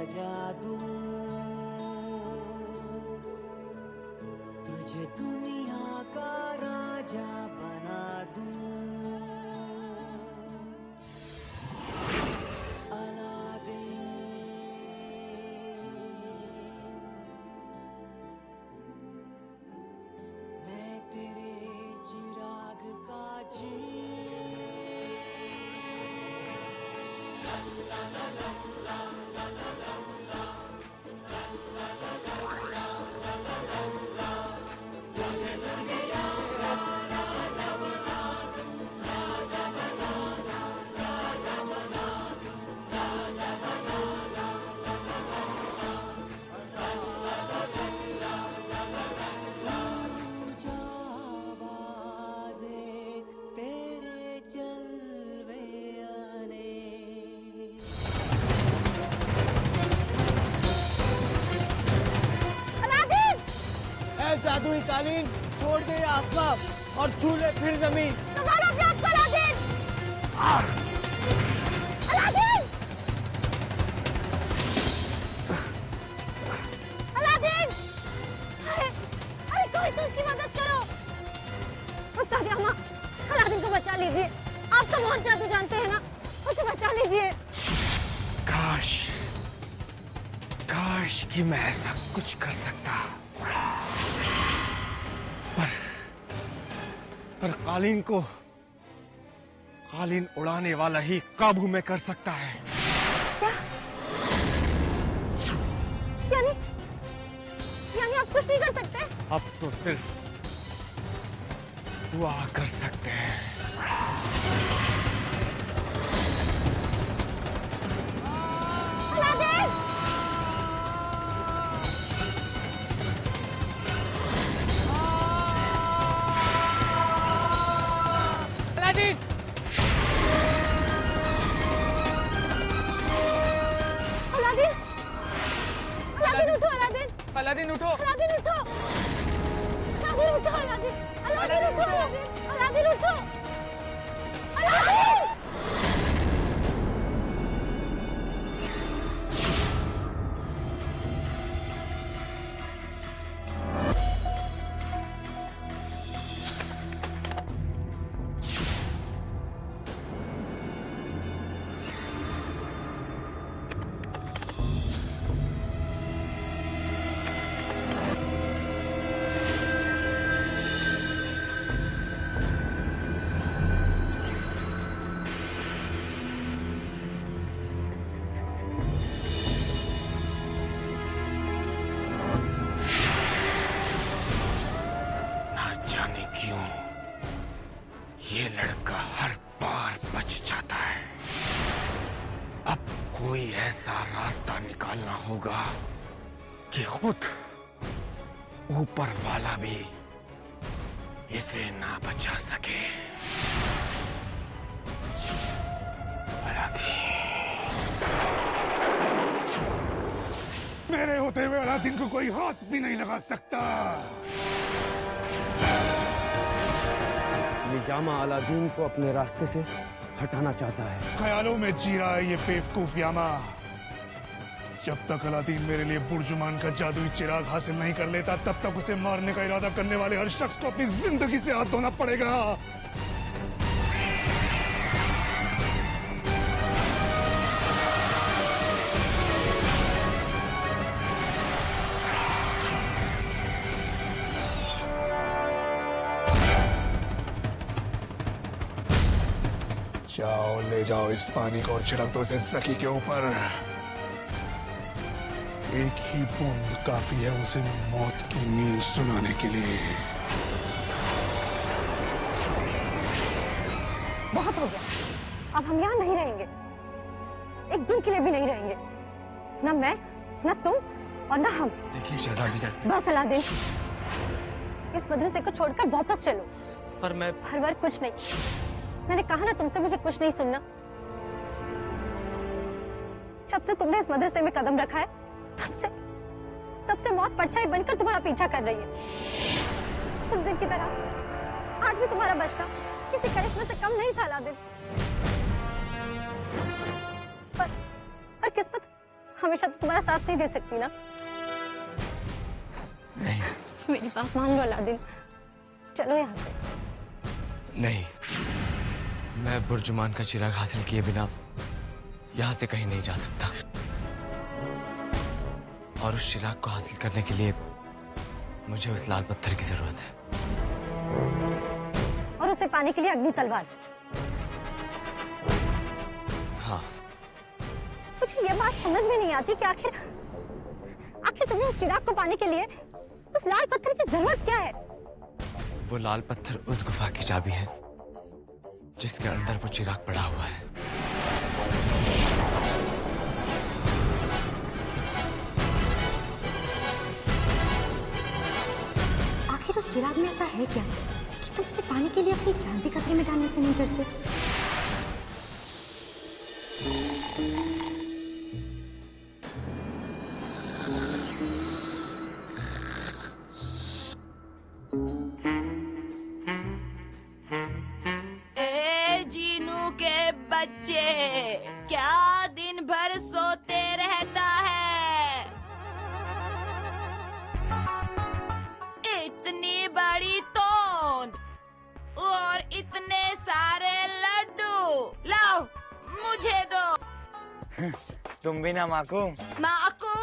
सजा दूं, तुझे दुनिया का राजा बना दूं। मैं तेरे चिराग का जी। जादुई कालीन छोड़ दे आसमान और छू ले फिर जमीन। संभालो अपने आप को अलादीन। अलादीन! अलादीन! अरे कोई तो उसकी मदद करो। उस्ताद अम्मा, अलादीन को बचा लीजिए। आप तो बहुत जादू जानते हैं ना, उसे बचा लीजिए। काश कि मैं ऐसा कुछ कर सकता, पर कालीन उड़ाने वाला ही काबू में कर सकता है। क्या? यानी आप कुछ नहीं कर सकते? अब तो सिर्फ दुआ कर सकते हैं। अलादीन उठो। अलादीन उठो। अलादीन उठो। अलादीन उठो। अलादीन उठो। अलादीन! ये लड़का हर बार बच जाता है। अब कोई ऐसा रास्ता निकालना होगा कि खुद ऊपर वाला भी इसे ना बचा सके। मेरे होते हुए अलादीन को कोई हाथ भी नहीं लगा सकता। यामा अलादीन को अपने रास्ते से हटाना चाहता है। ख्यालों में जी रहा है ये बेवकूफ यामा। जब तक अलादीन मेरे लिए बुर्जुमान का जादुई चिराग हासिल नहीं कर लेता, तब तक उसे मारने का इरादा करने वाले हर शख्स को अपनी जिंदगी से हाथ धोना पड़ेगा। जाओ, ले जाओ इस पानी को और छिड़क दो इसे ज़की के ऊपर। एक ही बूंद काफी है उसे मौत की नींद सुनाने के लिए। बहुत हो गया, अब हम यहाँ नहीं रहेंगे, एक दिन के लिए भी नहीं रहेंगे। ना मैं, ना तुम और ना हम। देखिए शहजादी जैसे। बस अलादीन, इस मदरसे को छोड़कर वापस चलो। पर मैं हर बार कुछ नहीं, मैंने कहा ना तुमसे मुझे कुछ नहीं सुनना। जब से तुमने इस मदरसे में कदम रखा है, तब से मौत परछाई बनकर तुम्हारा पीछा कर रही है। उस दिन की तरह आज भी तुम्हारा बचना किसी करिश्मे से कम नहीं था अलादीन। पर किस्मत हमेशा तो तुम्हारा साथ नहीं दे सकती ना। नहीं मेरी बात मान लो अलादीन, चलो यहाँ से। नहीं, मैं बुर्जुमान का चिराग हासिल किए बिना यहाँ से कहीं नहीं जा सकता। और उस चिराग को हासिल करने के लिए मुझे उस लाल पत्थर की जरूरत है। और उसे पाने के लिए अग्नि तलवार। हाँ। मुझे ये बात समझ में नहीं आती कि आखिर तुम्हें उस चिराग को पाने के लिए उस लाल पत्थर की जरूरत क्या है? वो लाल पत्थर उस गुफा की चाबी है जिसके अंदर वो चिराग पड़ा हुआ है। आखिर उस चिराग में ऐसा है क्या कि तुम उसे पाने के लिए अपनी जान भी खतरे में डालने से नहीं डरते? क्या दिन भर सोते रहता है? इतनी बड़ी तोंद और इतने सारे लड्डू, लाओ मुझे दो। तुम भी ना माकू। माकू?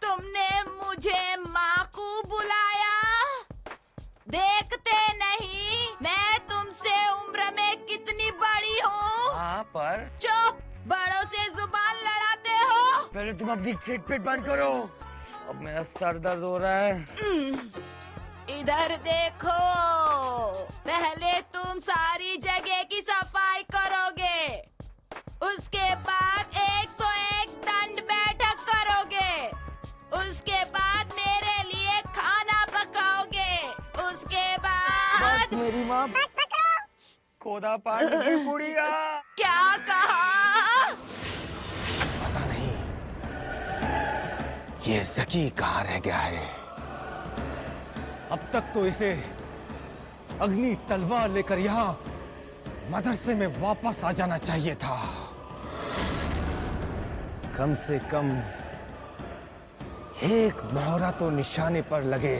तुमने मुझे माकू बुलाया? देखते नहीं मैं तुमसे उम्र में कितनी बड़ी हूँ? हाँ पर चुप, बड़ों से जुबान लड़ाते हो। पहले तुम अपनी खिटपिट बंद करो, अब मेरा सर दर्द हो रहा है। इधर देखो, पहले तुम सारी जगह की सफाई करोगे, उसके बाद 101 दंड बैठक करोगे, उसके बाद मेरे लिए खाना पकाओगे, उसके बाद मेरी माँ खोदा पाट की बुढ़िया। क्या कहा? पता नहीं ये जकी कहाँ रह गया है। अब तक तो इसे अग्नि तलवार लेकर यहाँ मदरसे में वापस आ जाना चाहिए था। कम से कम एक मोहरा तो निशाने पर लगे।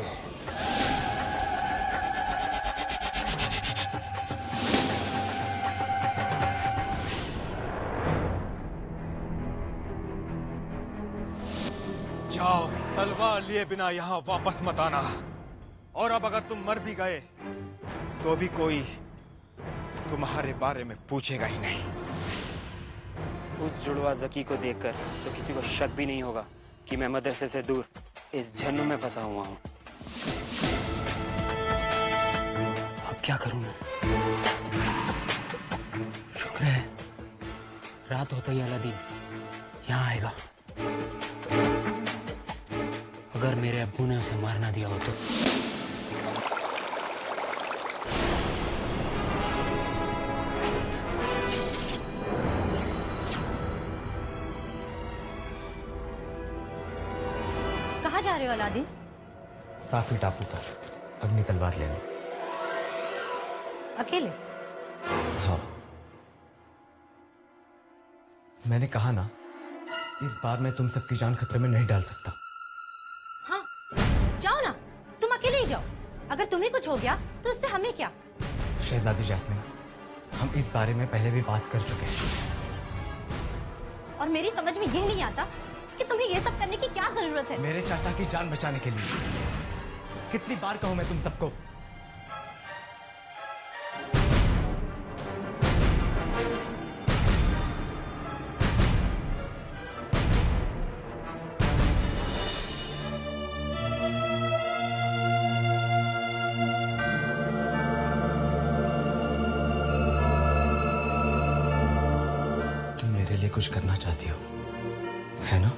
जाओ, तलवार लिए बिना यहाँ वापस मत आना। और अब अगर तुम मर भी गए तो भी कोई तुम्हारे बारे में पूछेगा ही नहीं। उस जुड़वा जकी को देखकर तो किसी को शक भी नहीं होगा कि मैं मदरसे से दूर इस झन्नू में फंसा हुआ हूँ। अब क्या करूँ मैं? शुक्र है रात होता ही अलादीन यहाँ आएगा। अगर मेरे अब्बू ने उसे मार ना दिया हो तो। कहाँ जा रहे हो अलादीन? साफी टापू पर अग्नि तलवार लेने। अकेले? हाँ, मैंने कहा ना, इस बार मैं तुम सबकी जान खतरे में नहीं डाल सकता। हाँ, जाओ ना, तुम अकेले ही जाओ। अगर तुम्हें कुछ हो गया तो उससे हमें क्या? शहजादी जैस्मिन, हम इस बारे में पहले भी बात कर चुके हैं। और मेरी समझ में यह नहीं आता कि तुम्हें ये सब करने की क्या जरूरत है? मेरे चाचा की जान बचाने के लिए। कितनी बार कहूं मैं तुम सबको? तुम मेरे लिए कुछ करना चाहती हो, है ना?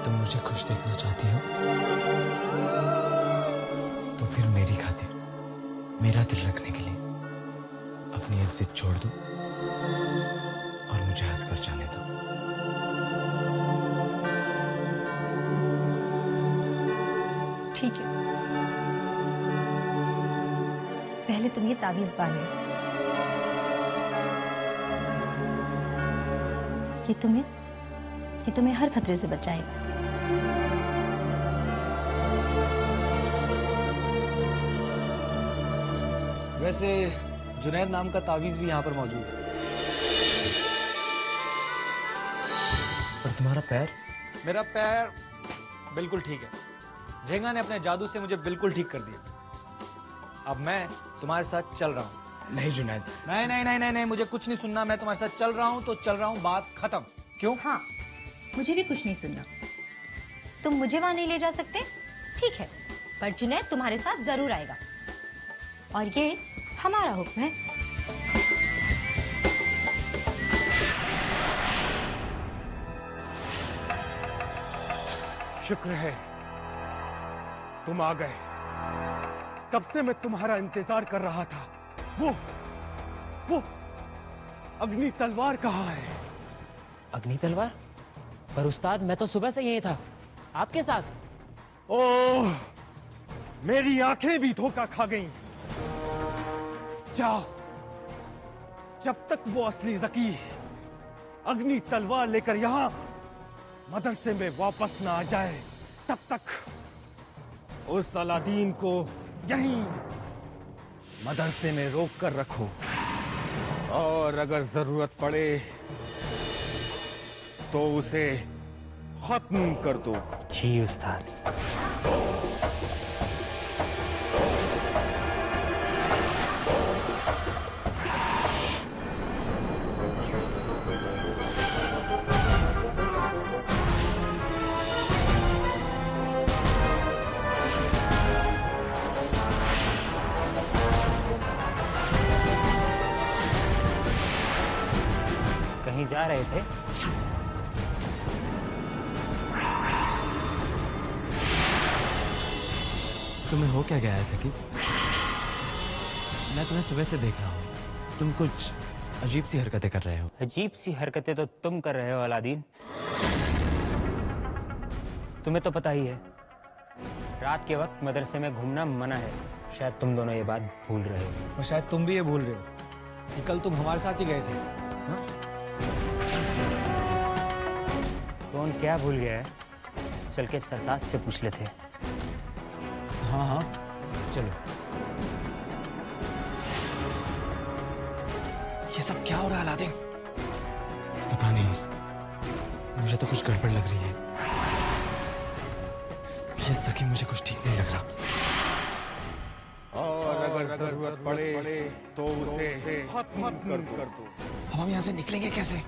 तुम मुझे खुश देखना चाहती हो तो फिर मेरी खातिर, मेरा दिल रखने के लिए अपनी इज्जत छोड़ दो और मुझे हंसकर जाने दो। ठीक है, पहले इसलिए तुम ये तावीज बांधे। ये तुम्हें हर खतरे से बचाएगा। वैसे जुनैद नाम का तावीज भी यहाँ पर मौजूद है। और तुम्हारा पैर? मेरा पैर बिल्कुल ठीक है। झेंगा ने अपने जादू से मुझे बिल्कुल ठीक कर दिया। अब मैं तुम्हारे साथ चल रहा हूँ। नहीं जुनैद। नहीं नहीं नहीं नहीं नहीं, मुझे कुछ नहीं सुनना। मैं तुम्हारे साथ चल रहा हूँ तो चल रहा हूँ, बात खत्म। क्यों? हाँ, मुझे भी कुछ नहीं सुनना। तुम मुझे वहां नहीं ले जा सकते, ठीक है, पर जुनैद तुम्हारे साथ जरूर आएगा और ये हमारा हुक्म है। शुक्र है तुम आ गए। कब से मैं तुम्हारा इंतजार कर रहा था। वो अग्नि तलवार कहाँ है? अग्नि तलवार? पर उस्ताद, मैं तो सुबह से यही था आपके साथ। ओह, मेरी आंखें भी धोखा खा गईं। जाओ, जब तक वो असली ज़की अग्नि तलवार लेकर यहां मदरसे में वापस ना आ जाए, तब तक उस अलादीन को यहीं मदरसे में रोक कर रखो, और अगर जरूरत पड़े तो उसे खत्म कर दो। जी उस्ताद। कहीं जा रहे थे? तुम्हें हो क्या गया है सकी? मैं तुम्हें सुबह से देख रहा हूँ, तुम कुछ अजीब सी हरकतें कर रहे हो। अजीब सी हरकतें तो तुम कर रहे हो अलादीन। तुम्हें तो पता ही है, रात के वक्त मदरसे में घूमना मना है। शायद तुम दोनों ये बात भूल रहे हो। और शायद तुम भी ये भूल रहे हो कि कल तुम हमारे साथ ही गए थे। हाँ? कौन क्या भूल गया है? चल के सरताज से पूछ लेते। हाँ हाँ, चलो। ये सब क्या हो रहा है अलादीन? पता नहीं, मुझे तो कुछ गड़बड़ लग रही है। ये सकी मुझे कुछ ठीक नहीं लग रहा। और अगर जरूरत पड़े तो उसे खत्म कर दो। अब हम यहाँ से निकलेंगे कैसे?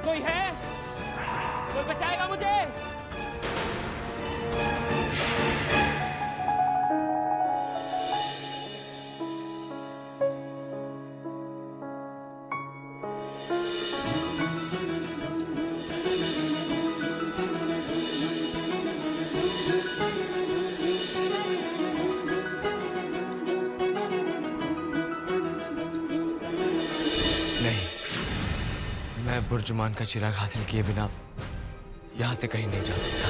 कोई है? कोई बचाएगा मुझे? बुर्जुमान का चिराग हासिल किए बिना यहां से कहीं नहीं जा सकता।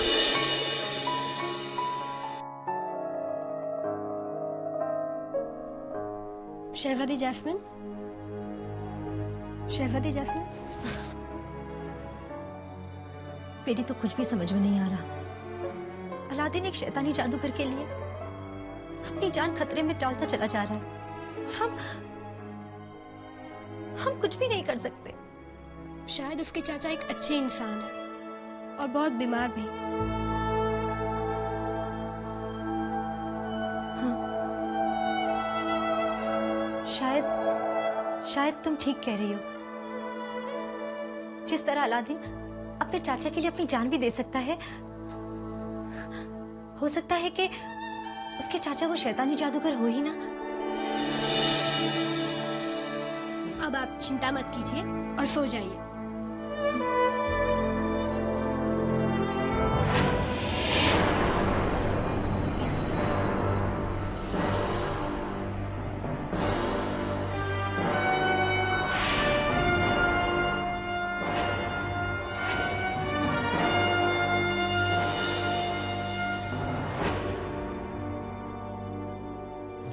शहजादी जैस्मिन, शहजादी जैस्मिन, मेरी तो कुछ भी समझ में नहीं आ रहा। अलादीन एक शैतानी जादूगर के लिए अपनी जान खतरे में डालता चला जा रहा है और हम कुछ भी नहीं कर सकते। शायद उसके चाचा एक अच्छे इंसान है और बहुत बीमार भी। शायद तुम ठीक कह रही हो। जिस तरह अलादीन अपने चाचा के लिए अपनी जान भी दे सकता है, हो सकता है कि उसके चाचा वो शैतानी जादूगर हो ही ना। अब आप चिंता मत कीजिए और सो जाइए।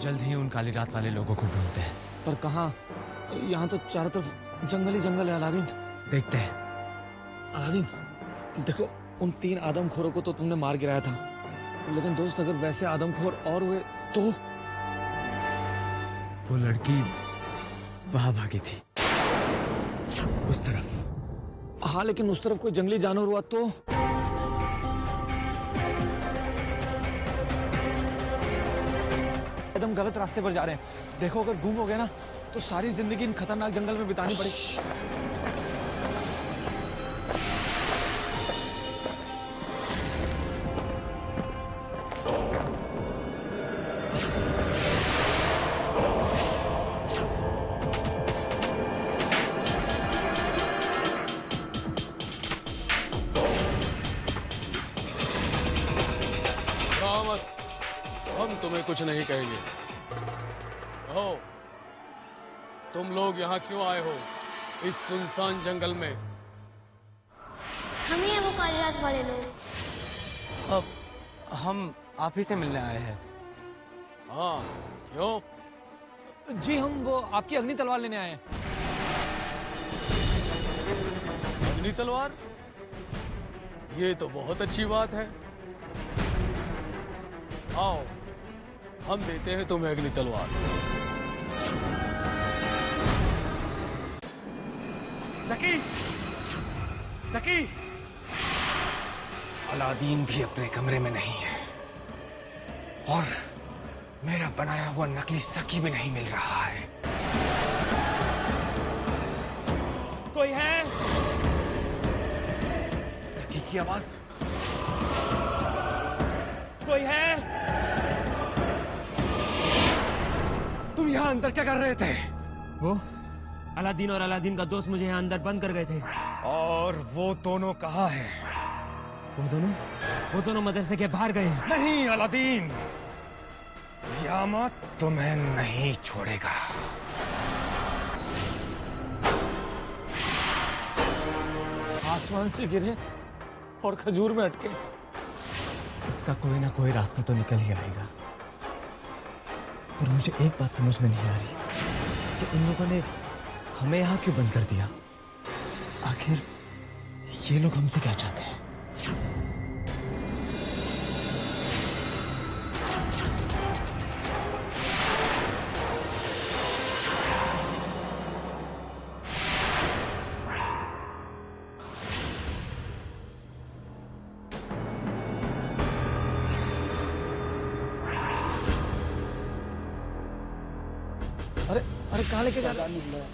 जल्द ही उन काली रात वाले लोगों को ढूंढते हैं। पर कहाँ? यहाँ तो चारों तरफ जंगल ही जंगल है अलादीन। देखते हैं। अलादीन, देखो उन 3 आदमखोरों को तो तुमने मार गिराया था, लेकिन दोस्त अगर वैसे आदमखोर और हुए तो? वो लड़की वहां भागी थी, उस तरफ। हाँ, लेकिन उस तरफ कोई जंगली जानवर हुआ तो? एकदम गलत रास्ते पर जा रहे हैं। देखो अगर गुम हो गए ना तो सारी जिंदगी इन खतरनाक जंगल में बितानी पड़ेगी। हम तुम्हें कुछ नहीं कहेंगे। कहो, तुम लोग यहाँ क्यों आए हो इस सुनसान जंगल में? हम ही हैं वो काली रात वाले लोग। अब हम आप ही से मिलने आए हैं। हाँ, क्यों? जी हम वो आपकी अग्नि तलवार लेने आए हैं। अग्नि तलवार? ये तो बहुत अच्छी बात है। आओ, हम देते हैं तुम्हें अग्नि तलवार। ज़की! ज़की! अलादीन भी अपने कमरे में नहीं है और मेरा बनाया हुआ नकली ज़की भी नहीं मिल रहा है। कोई है? ज़की की आवाज। कोई है? तुम यहाँ अंदर क्या कर रहे थे? वो अलादीन और अलादीन का दोस्त मुझे यहाँ अंदर बंद कर गए थे। और वो दोनों कहाँ हैं? वो दोनों मदरसे के बाहर गए हैं। नहीं अलादीन, यामत तुम्हें नहीं छोड़ेगा। आसमान से गिरे और खजूर में अटके। उसका कोई ना कोई रास्ता तो निकल ही आएगा। पर मुझे एक बात समझ में नहीं आ रही कि उन लोगों ने हमें यहाँ क्यों बंद कर दिया। आखिर ये लोग हमसे क्या चाहते हैं? अरे अरे कहाँ लेके जा रहा है?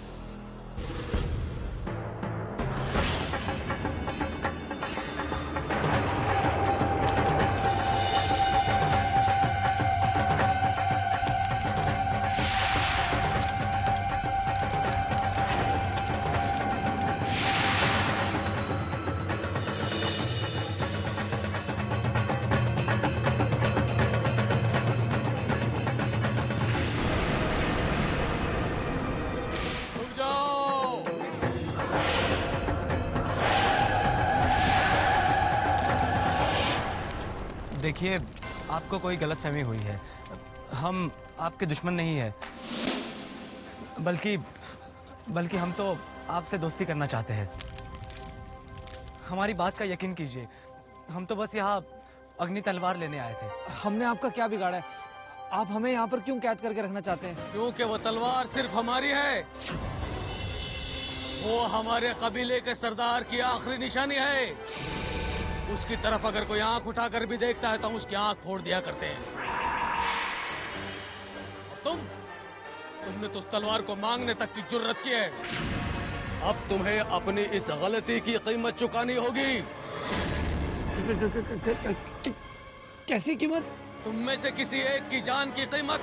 देखिए, आपको कोई गलतफहमी हुई है। हम आपके दुश्मन नहीं है, बल्कि हम तो आपसे दोस्ती करना चाहते हैं। हमारी बात का यकीन कीजिए, हम तो बस यहाँ अग्नि तलवार लेने आए थे। हमने आपका क्या बिगाड़ा है? आप हमें यहाँ पर क्यों कैद करके रखना चाहते हैं? क्योंकि वो तलवार सिर्फ हमारी है। वो हमारे कबीले के सरदार की आखिरी निशानी है। उसकी तरफ अगर कोई आंख उठाकर भी देखता है तो हम उसकी आंख फोड़ दिया करते हैं। तुम तुमने तो उस तलवार को मांगने तक की जुर्रत की है। अब तुम्हें अपनी इस गलती की कीमत चुकानी होगी। कैसी कीमत? तुम में से किसी एक की जान की कीमत।